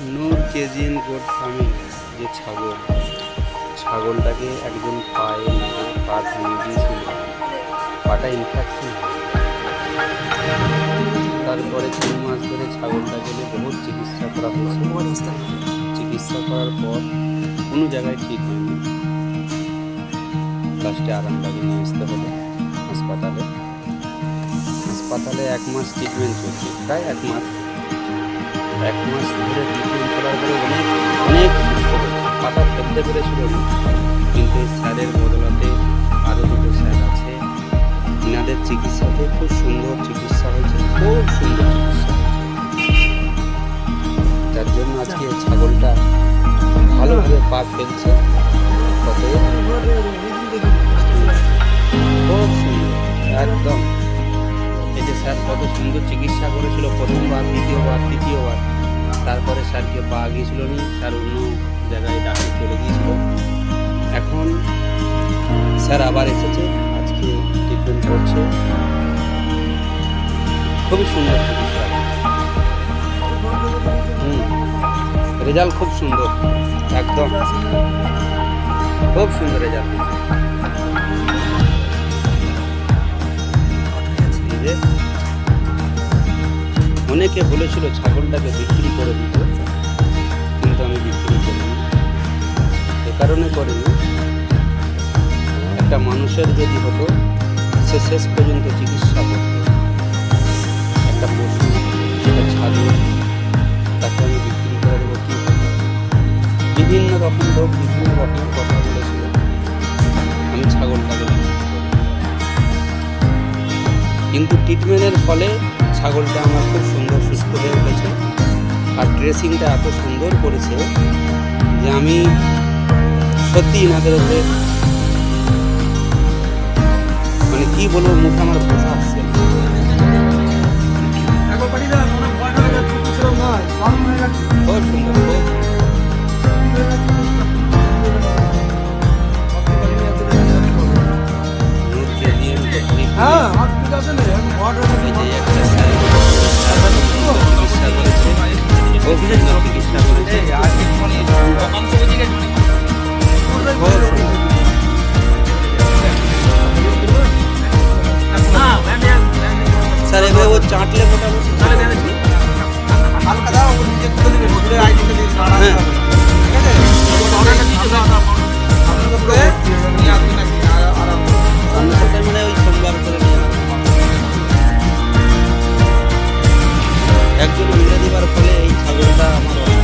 নূর KGN goat farming যে ছাগলটাকে একজন পায়ে মেরে পা ভেঙে দিয়েছিল, পাটা ইনফেকশন। তারপরে 3 মাস ধরে ছাগলটাকে নিয়ে বহুত চিকিৎসা করা হয়েছে। চিকিৎসা করার পর কোনো জায়গায় ঠিক হয়নি। লাস্টে আরামবাগে নিয়ে আসতে হলো হাসপাতালে। 1 মাস ট্রিটমেন্ট চলছে, প্রায় 1 মাস ধরে ট্রিটমেন্ট চলার পরে অনেক সুস্থ হয়েছে। পাটা ফেলতে পেরেছিল না, কিন্তু এই স্যারের বদলাতে আরও 2 স্যার আছে, এনাদের চিকিৎসাতে খুব সুন্দর চিকিৎসা হয়েছে, খুব সুন্দর চিকিৎসা হয়েছে। যার জন্য আজকে ছাগলটা ভালোভাবে পা ফেলছে। খুব সুন্দর একদম। এই যে স্যার কত সুন্দর চিকিৎসা করেছিল প্রথমবার, দ্বিতীয়বার, তৃতীয়বার। তারপরে স্যারকে পা গিয়েছিল নি, স্যার অন্য জায়গায় ডাক্তার চলে গিয়েছিল। এখন স্যার আবার এসেছে, আজকে ট্রিটমেন্ট করছে। খুবই সুন্দর চিকিৎসা, রেজাল্ট খুব সুন্দর, একদম খুব সুন্দর রেজাল্ট। অনেকে বলেছিল ছাগলটাকে বিক্রি করে দিতে, কিন্তু আমি বিক্রি করিনি। এ কারণে করিনি, একটা মানুষের যদি হতো সে শেষ পর্যন্ত চিকিৎসা করত। একটা পশু, একটা ছাগল, তাকে আমি বিক্রি করে দেবো কী হবে? বিভিন্ন রকম লোক বিভিন্ন রকম কথা বলেছিল, আমি ছাগলটাকে বিক্রি করি। কিন্তু ট্রিটমেন্টের ফলে ছাগলটা আমার খুব সুন্দর সুস্থ হয়ে উঠেছে। আর ড্রেসিংটা এত সুন্দর করেছে যে আমি সত্যি এনাদের উপরে মানে কি বলবো, মুখে আমার ভাষা আসছে। খুব সুন্দর, স্যার এবার ও চাটলে মোটামুটি হালকা দাও, মানে ওই সোমবার করে একজন ইংরেজি বার ফলে এই ছাগলটা আমার